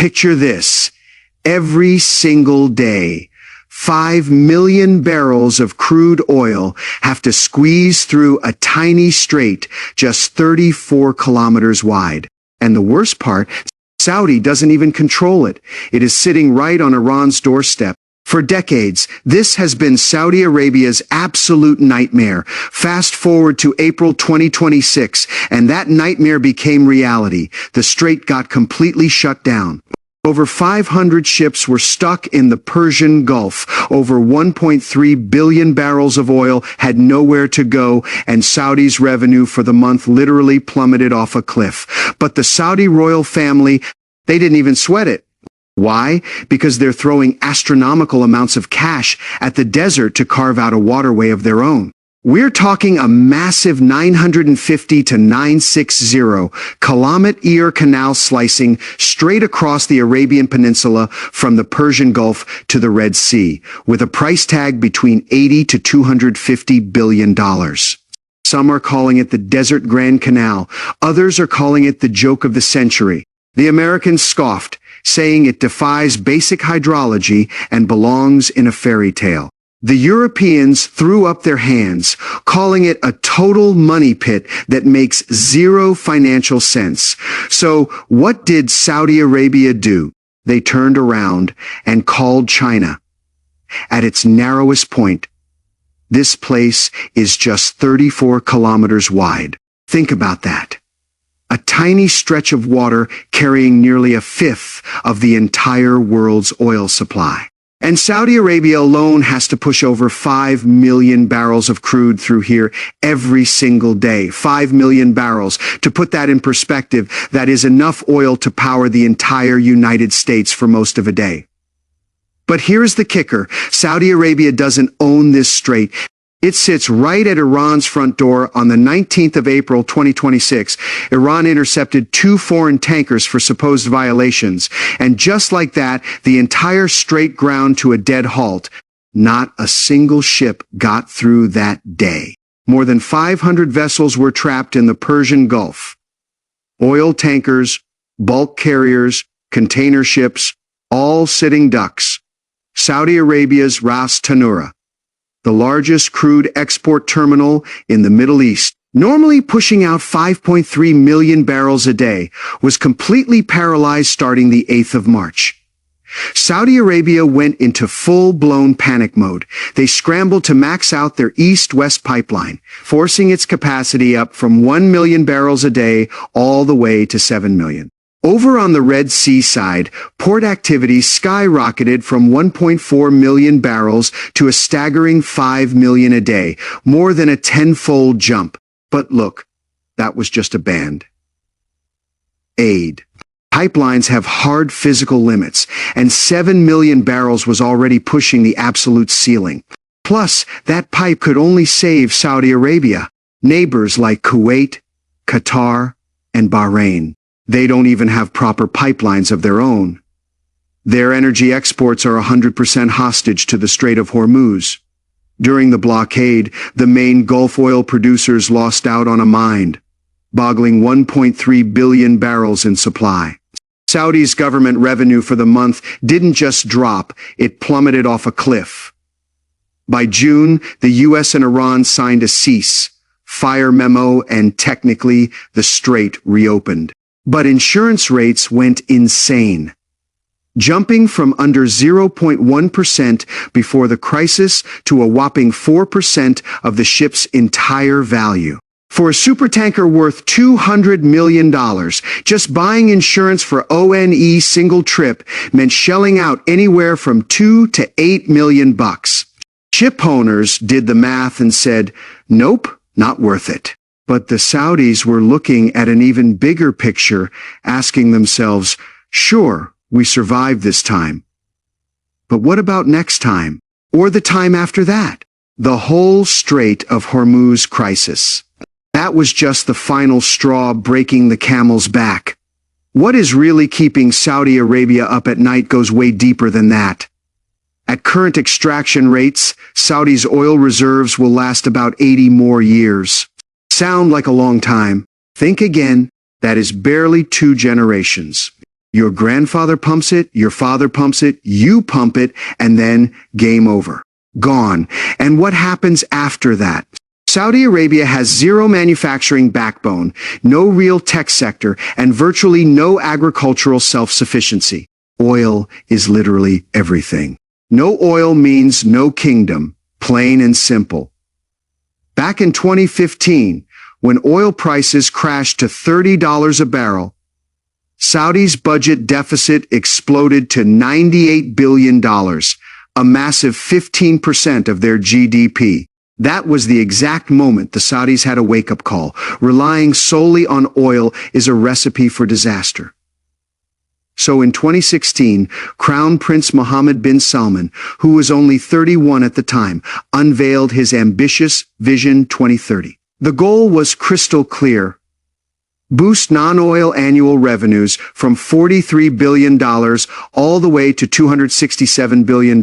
Picture this. Every single day, 5 million barrels of crude oil have to squeeze through a tiny strait just 34 kilometers wide. And the worst part, Saudi doesn't even control it. It is sitting right on Iran's doorstep. For decades, this has been Saudi Arabia's absolute nightmare. Fast forward to April 2026, and that nightmare became reality. The strait got completely shut down. Over 500 ships were stuck in the Persian Gulf. Over 1.3 billion barrels of oil had nowhere to go, and Saudi's revenue for the month literally plummeted off a cliff. But the Saudi royal family, they didn't even sweat it. Why? Because they're throwing astronomical amounts of cash at the desert to carve out a waterway of their own. We're talking a massive 950 to 960 kilometer canal slicing straight across the Arabian Peninsula from the Persian Gulf to the Red Sea, with a price tag between $80 to $250 billion. Some are calling it the Desert Grand Canal. Others are calling it the joke of the century. The Americans scoffed, saying it defies basic hydrology and belongs in a fairy tale. The Europeans threw up their hands, calling it a total money pit that makes zero financial sense. So what did Saudi Arabia do? They turned around and called China. At its narrowest point, this place is just 34 kilometers wide. Think about that. A tiny stretch of water carrying nearly a fifth of the entire world's oil supply. And Saudi Arabia alone has to push over 5 million barrels of crude through here every single day. 5 million barrels. To put that in perspective, that is enough oil to power the entire United States for most of a day. But here's the kicker. Saudi Arabia doesn't own this strait. It sits right at Iran's front door. On the 19th of April 2026. Iran intercepted 2 foreign tankers for supposed violations. And just like that, the entire strait ground to a dead halt. Not a single ship got through that day. More than 500 vessels were trapped in the Persian Gulf. Oil tankers, bulk carriers, container ships, all sitting ducks. Saudi Arabia's Ras Tanura, the largest crude export terminal in the Middle East, normally pushing out 5.3 million barrels a day, was completely paralyzed starting the 8th of March. Saudi Arabia went into full-blown panic mode. They scrambled to max out their east-west pipeline, forcing its capacity up from 1 million barrels a day all the way to 7 million. Over on the Red Sea side, port activity skyrocketed from 1.4 million barrels to a staggering 5 million a day, more than a tenfold jump. But look, that was just a band-aid. Pipelines have hard physical limits, and 7 million barrels was already pushing the absolute ceiling. Plus, that pipe could only save Saudi Arabia. Neighbors like Kuwait, Qatar, and Bahrain, they don't even have proper pipelines of their own. Their energy exports are 100% hostage to the Strait of Hormuz. During the blockade, the main Gulf oil producers lost out on a mind-boggling 1.3 billion barrels in supply. Saudi's government revenue for the month didn't just drop, it plummeted off a cliff. By June, the US and Iran signed a cease-fire memo, and technically, the strait reopened. But insurance rates went insane, jumping from under 0.1% before the crisis to a whopping 4% of the ship's entire value. For a supertanker worth $200 million, just buying insurance for ONE single trip meant shelling out anywhere from $2 to $8 million bucks. Ship owners did the math and said, nope, not worth it. But the Saudis were looking at an even bigger picture, asking themselves, sure, we survived this time. But what about next time? Or the time after that? The whole Strait of Hormuz crisis. That was just the final straw breaking the camel's back. What is really keeping Saudi Arabia up at night goes way deeper than that. At current extraction rates, Saudi's oil reserves will last about 80 more years. Sound like a long time? Think again. That is barely 2 generations. Your grandfather pumps it, your father pumps it, you pump it, and then game over. Gone. And what happens after that? Saudi Arabia has zero manufacturing backbone, no real tech sector, and virtually no agricultural self-sufficiency. Oil is literally everything. No oil means no kingdom, plain and simple. Back in 2015, when oil prices crashed to $30 a barrel, Saudi's budget deficit exploded to $98 billion, a massive 15% of their GDP. That was the exact moment the Saudis had a wake-up call. Relying solely on oil is a recipe for disaster. So in 2016, Crown Prince Mohammed bin Salman, who was only 31 at the time, unveiled his ambitious Vision 2030. The goal was crystal clear: boost non-oil annual revenues from $43 billion all the way to $267 billion.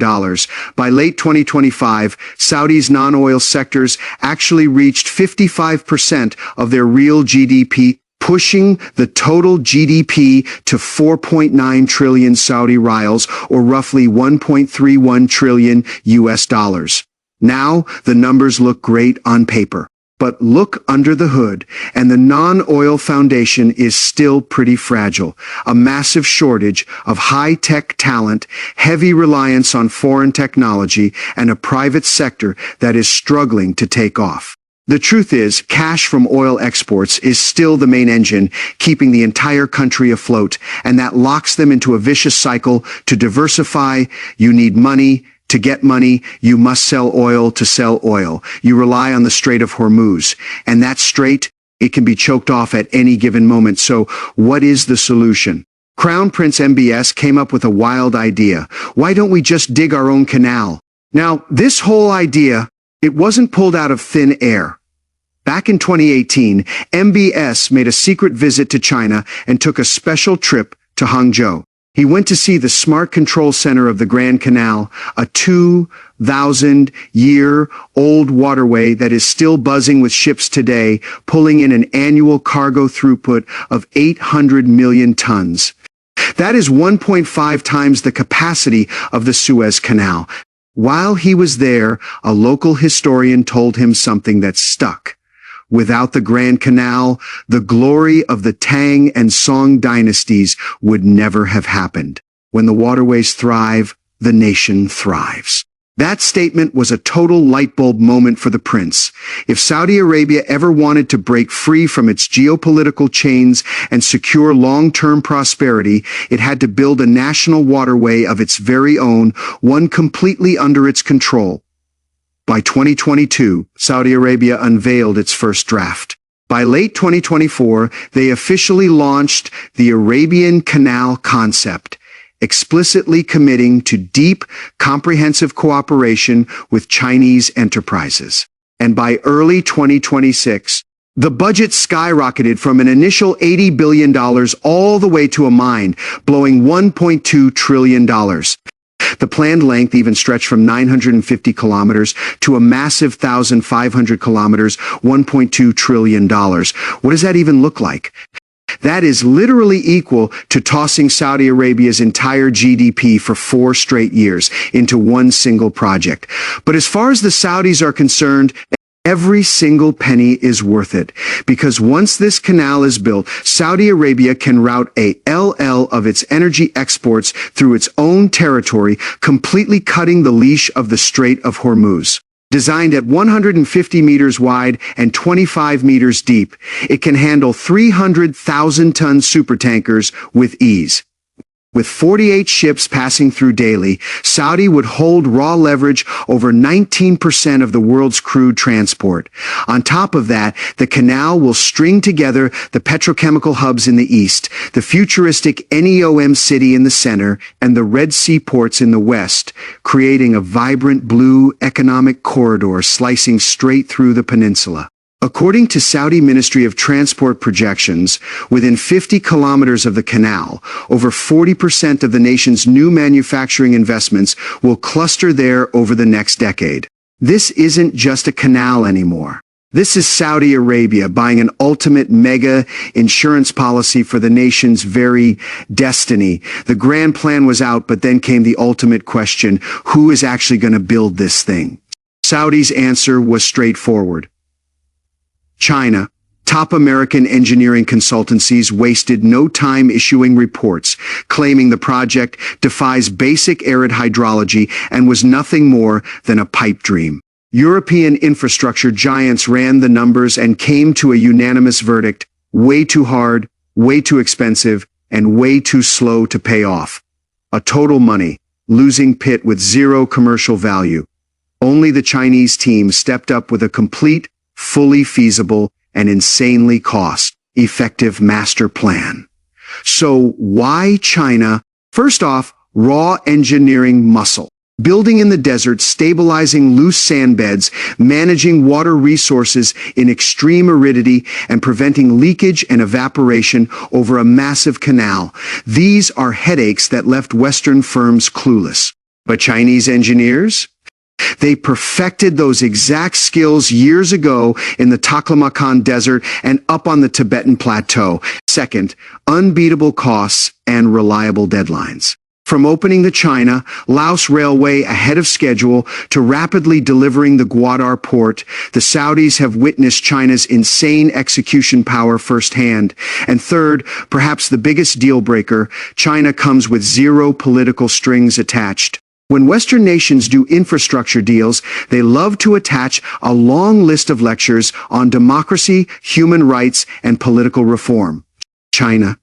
By late 2025, Saudi's non-oil sectors actually reached 55% of their real GDP, pushing the total GDP to 4.9 trillion Saudi riyals, or roughly 1.31 trillion US dollars. Now, the numbers look great on paper. But look under the hood, and the non-oil foundation is still pretty fragile. A massive shortage of high-tech talent, heavy reliance on foreign technology, and a private sector that is struggling to take off. The truth is, cash from oil exports is still the main engine keeping the entire country afloat, and that locks them into a vicious cycle. To diversify, you need money. To get money, you must sell oil to sell oil. You rely on the Strait of Hormuz. And that strait, it can be choked off at any given moment. So what is the solution? Crown Prince MBS came up with a wild idea. Why don't we just dig our own canal? Now, this whole idea, it wasn't pulled out of thin air. Back in 2018, MBS made a secret visit to China and took a special trip to Hangzhou. He went to see the Smart Control Center of the Grand Canal, a 2,000-year-old waterway that is still buzzing with ships today, pulling in an annual cargo throughput of 800 million tons. That is 1.5 times the capacity of the Suez Canal. While he was there, a local historian told him something that stuck. Without the Grand Canal, the glory of the Tang and Song dynasties would never have happened. When the waterways thrive, the nation thrives. That statement was a total light bulb moment for the prince. If Saudi Arabia ever wanted to break free from its geopolitical chains and secure long-term prosperity, it had to build a national waterway of its very own, one completely under its control. By 2022, Saudi Arabia unveiled its first draft. By late 2024, they officially launched the Arabian Canal concept, explicitly committing to deep, comprehensive cooperation with Chinese enterprises. And by early 2026, the budget skyrocketed from an initial $80 billion all the way to a mind-blowing $1.2 trillion. The planned length even stretched from 950 kilometers to a massive 1,500 kilometers, $1.2 trillion. What does that even look like? That is literally equal to tossing Saudi Arabia's entire GDP for 4 straight years into one single project. But as far as the Saudis are concerned, every single penny is worth it, because once this canal is built, Saudi Arabia can route a LL of its energy exports through its own territory, completely cutting the leash of the Strait of Hormuz. Designed at 150 meters wide and 25 meters deep, it can handle 300,000-ton supertankers with ease. With 48 ships passing through daily, Saudi would hold raw leverage over 19% of the world's crude transport. On top of that, the canal will string together the petrochemical hubs in the east, the futuristic NEOM city in the center, and the Red Sea ports in the west, creating a vibrant blue economic corridor slicing straight through the peninsula. According to Saudi Ministry of Transport projections, within 50 kilometers of the canal, over 40% of the nation's new manufacturing investments will cluster there over the next decade. This isn't just a canal anymore. This is Saudi Arabia buying an ultimate mega insurance policy for the nation's very destiny. The grand plan was out, but then came the ultimate question: who is actually going to build this thing? Saudi's answer was straightforward. China. Top American engineering consultancies wasted no time issuing reports, claiming the project defies basic arid hydrology and was nothing more than a pipe dream. European infrastructure giants ran the numbers and came to a unanimous verdict: way too hard, way too expensive, and way too slow to pay off. A total money losing pit with zero commercial value. Only the Chinese team stepped up with a complete, fully feasible, and insanely cost-effective master plan. So why China? First off, raw engineering muscle. Building in the desert, stabilizing loose sand beds, managing water resources in extreme aridity, and preventing leakage and evaporation over a massive canal. These are headaches that left Western firms clueless. But Chinese engineers? They perfected those exact skills years ago in the Taklamakan Desert and up on the Tibetan Plateau. Second, unbeatable costs and reliable deadlines. From opening the China-Laos Railway ahead of schedule to rapidly delivering the Gwadar port, the Saudis have witnessed China's insane execution power firsthand. And third, perhaps the biggest deal breaker, China comes with zero political strings attached. When Western nations do infrastructure deals, they love to attach a long list of lectures on democracy, human rights, and political reform. China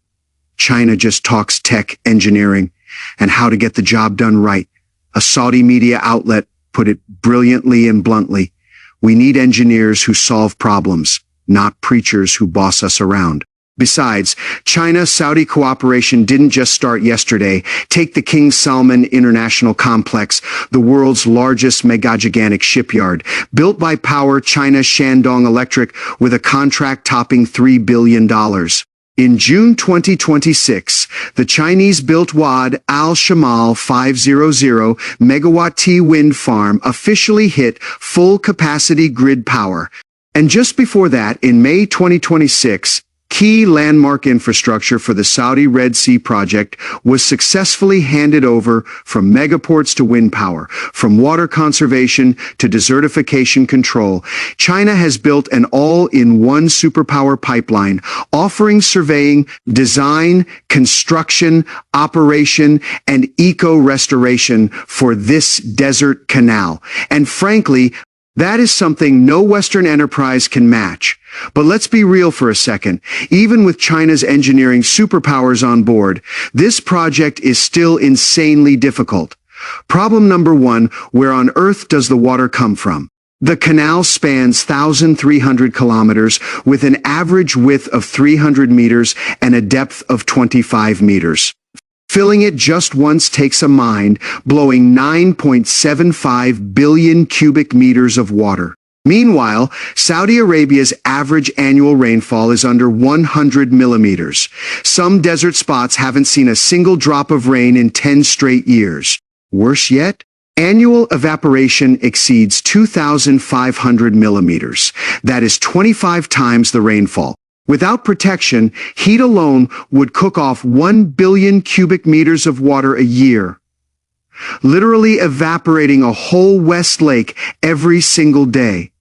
just talks tech, engineering, and how to get the job done right. A Saudi media outlet put it brilliantly and bluntly: we need engineers who solve problems, not preachers who boss us around. Besides, China-Saudi cooperation didn't just start yesterday. Take the King Salman International Complex, the world's largest megagigantic shipyard, built by Power China's Shandong Electric with a contract topping $3 billion. In June 2026, the Chinese-built Wad Al-Shamal 500 megawatt T wind farm officially hit full-capacity grid power. And just before that, in May 2026, key landmark infrastructure for the Saudi Red Sea project was successfully handed over, from megaports to wind power, from water conservation to desertification control. China has built an all-in-one superpower pipeline, offering surveying, design, construction, operation, and eco-restoration for this desert canal. And frankly, that is something no Western enterprise can match. But let's be real for a second. Even with China's engineering superpowers on board, this project is still insanely difficult. Problem number one: where on earth does the water come from? The canal spans 1,300 kilometers with an average width of 300 meters and a depth of 25 meters. Filling it just once takes a mind-blowing 9.75 billion cubic meters of water. Meanwhile, Saudi Arabia's average annual rainfall is under 100 millimeters. Some desert spots haven't seen a single drop of rain in 10 straight years. Worse yet, annual evaporation exceeds 2,500 millimeters. That is 25 times the rainfall. Without protection, heat alone would cook off 1 billion cubic meters of water a year, literally evaporating a whole West Lake every single day.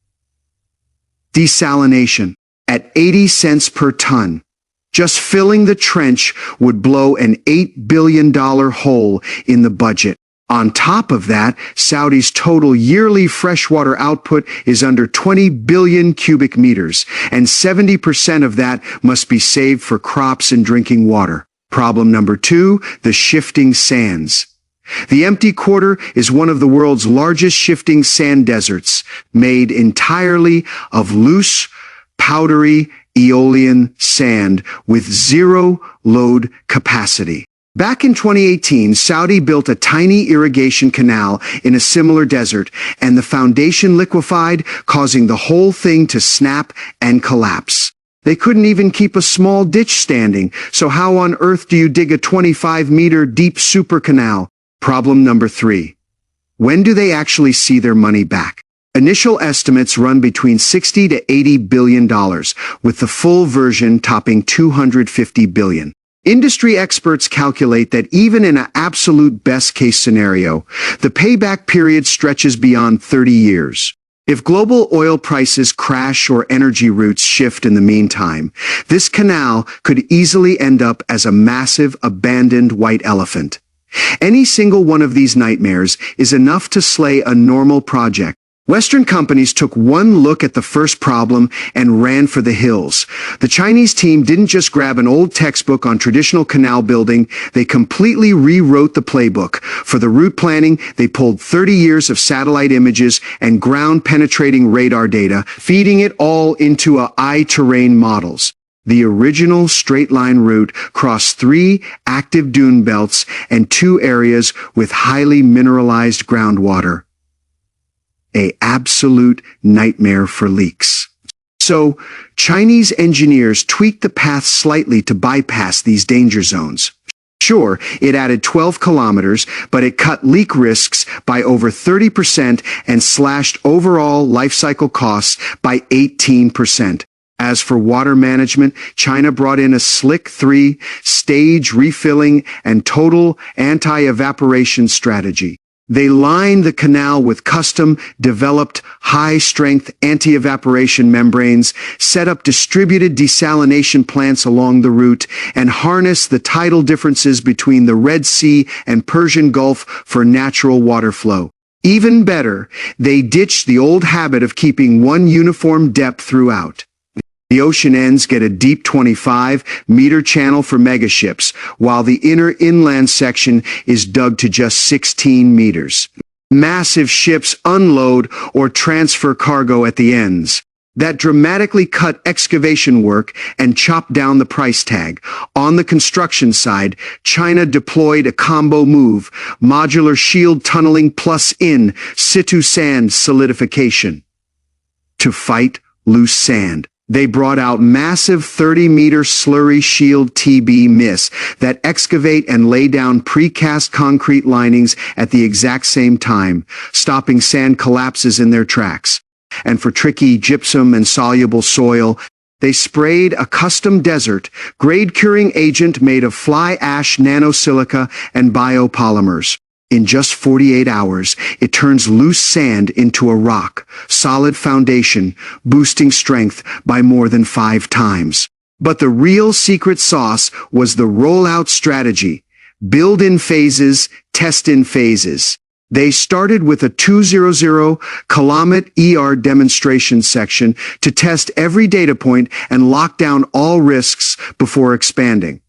Desalination, at 80 cents per ton. Just filling the trench would blow an $8 billion hole in the budget. On top of that, Saudi's total yearly freshwater output is under 20 billion cubic meters, and 70% of that must be saved for crops and drinking water. Problem number two: the shifting sands. The Empty Quarter is one of the world's largest shifting sand deserts, made entirely of loose, powdery Aeolian sand with zero load capacity. Back in 2018, Saudi built a tiny irrigation canal in a similar desert, and the foundation liquefied, causing the whole thing to snap and collapse. They couldn't even keep a small ditch standing, so how on earth do you dig a 25-meter deep super canal? Problem number three: when do they actually see their money back? Initial estimates run between $60 to $80 billion, with the full version topping $250 billion. Industry experts calculate that even in an absolute best-case scenario, the payback period stretches beyond 30 years. If global oil prices crash or energy routes shift in the meantime, this canal could easily end up as a massive, abandoned white elephant. Any single one of these nightmares is enough to slay a normal project. Western companies took one look at the first problem and ran for the hills. The Chinese team didn't just grab an old textbook on traditional canal building, they completely rewrote the playbook. For the route planning, they pulled 30 years of satellite images and ground-penetrating radar data, feeding it all into terrain models. The original straight-line route crossed 3 active dune belts and 2 areas with highly mineralized groundwater. An absolute nightmare for leaks. So, Chinese engineers tweaked the path slightly to bypass these danger zones. Sure, it added 12 kilometers, but it cut leak risks by over 30% and slashed overall life cycle costs by 18%. As for water management, China brought in a slick 3-stage refilling and total anti-evaporation strategy. They lined the canal with custom-developed high-strength anti-evaporation membranes, set up distributed desalination plants along the route, and harnessed the tidal differences between the Red Sea and Persian Gulf for natural water flow. Even better, they ditched the old habit of keeping one uniform depth throughout. The ocean ends get a deep 25-meter channel for megaships, while the inner inland section is dug to just 16 meters. Massive ships unload or transfer cargo at the ends. That dramatically cut excavation work and chopped down the price tag. On the construction side, China deployed a combo move, modular shield tunneling plus in situ sand solidification. To fight loose sand, they brought out massive 30-meter slurry shield TB miss that excavate and lay down precast concrete linings at the exact same time, stopping sand collapses in their tracks. And for tricky gypsum and soluble soil, they sprayed a custom desert grade curing agent made of fly ash nanosilica and biopolymers. In just 48 hours, it turns loose sand into a rock, solid foundation, boosting strength by more than 5 times. But the real secret sauce was the rollout strategy. Build in phases, test in phases. They started with a 200-kilometer demonstration section to test every data point and lock down all risks before expanding.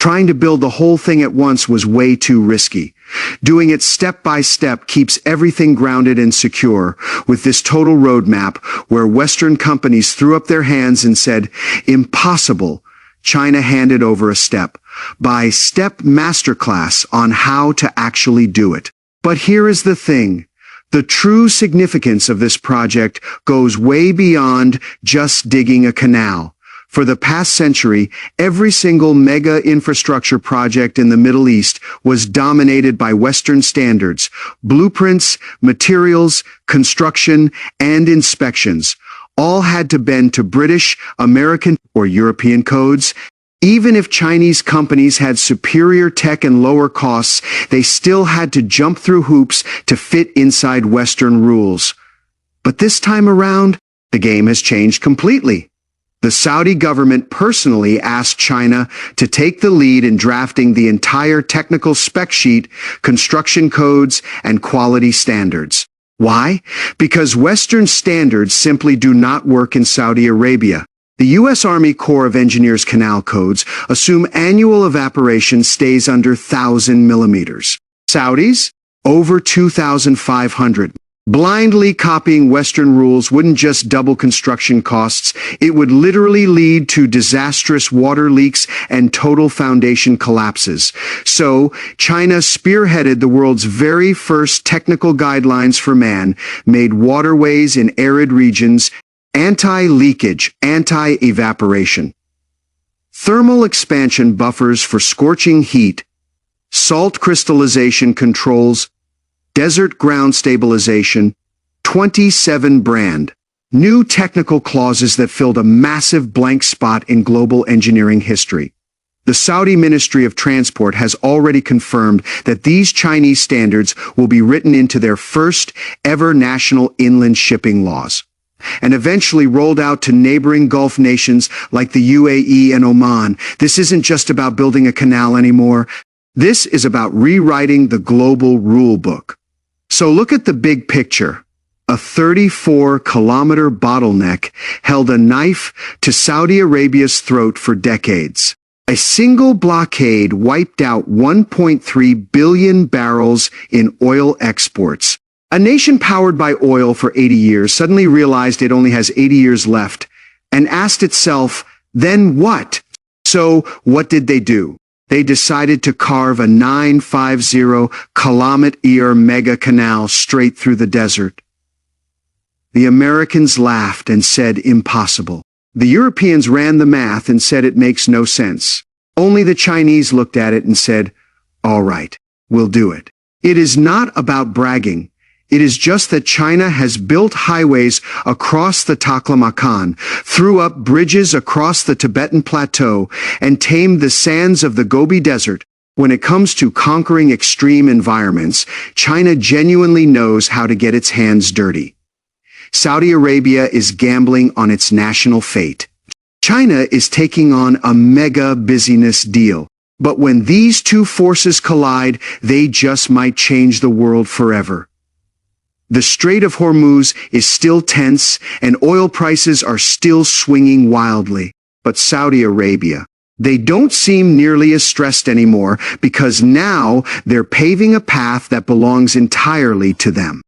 Trying to build the whole thing at once was way too risky. Doing it step by step keeps everything grounded and secure. With this total roadmap, where Western companies threw up their hands and said, "Impossible," China handed over a step-by-step masterclass on how to actually do it. But here is the thing. The true significance of this project goes way beyond just digging a canal. For the past century, every single mega infrastructure project in the Middle East was dominated by Western standards, blueprints, materials, construction, and inspections. All had to bend to British, American, or European codes. Even if Chinese companies had superior tech and lower costs, they still had to jump through hoops to fit inside Western rules. But this time around, the game has changed completely. The Saudi government personally asked China to take the lead in drafting the entire technical spec sheet, construction codes, and quality standards. Why? Because Western standards simply do not work in Saudi Arabia. The U.S. Army Corps of Engineers canal codes assume annual evaporation stays under 1,000 millimeters. Saudis? Over 2,500. Blindly copying Western rules wouldn't just double construction costs, it would literally lead to disastrous water leaks and total foundation collapses. So, China spearheaded the world's very first technical guidelines for man-made waterways in arid regions, anti-leakage, anti-evaporation, thermal expansion buffers for scorching heat, salt crystallization controls, desert ground stabilization, 27 brand new technical clauses that filled a massive blank spot in global engineering history. The Saudi Ministry of Transport has already confirmed that these Chinese standards will be written into their first ever national inland shipping laws, and eventually rolled out to neighboring Gulf nations like the UAE and Oman. This isn't just about building a canal anymore. This is about rewriting the global rule book. So look at the big picture. A 34-kilometer bottleneck held a knife to Saudi Arabia's throat for decades. A single blockade wiped out 1.3 billion barrels in oil exports. A nation powered by oil for 80 years suddenly realized it only has 80 years left and asked itself, then what? So what did they do? They decided to carve a 950-kilometer mega canal straight through the desert. The Americans laughed and said impossible. The Europeans ran the math and said it makes no sense. Only the Chinese looked at it and said, all right, we'll do it. It is not about bragging. It is just that China has built highways across the Taklamakan, threw up bridges across the Tibetan Plateau, and tamed the sands of the Gobi Desert. When it comes to conquering extreme environments, China genuinely knows how to get its hands dirty. Saudi Arabia is gambling on its national fate. China is taking on a mega business deal. But when these two forces collide, they just might change the world forever. The Strait of Hormuz is still tense, and oil prices are still swinging wildly. But Saudi Arabia, they don't seem nearly as stressed anymore because now they're paving a path that belongs entirely to them.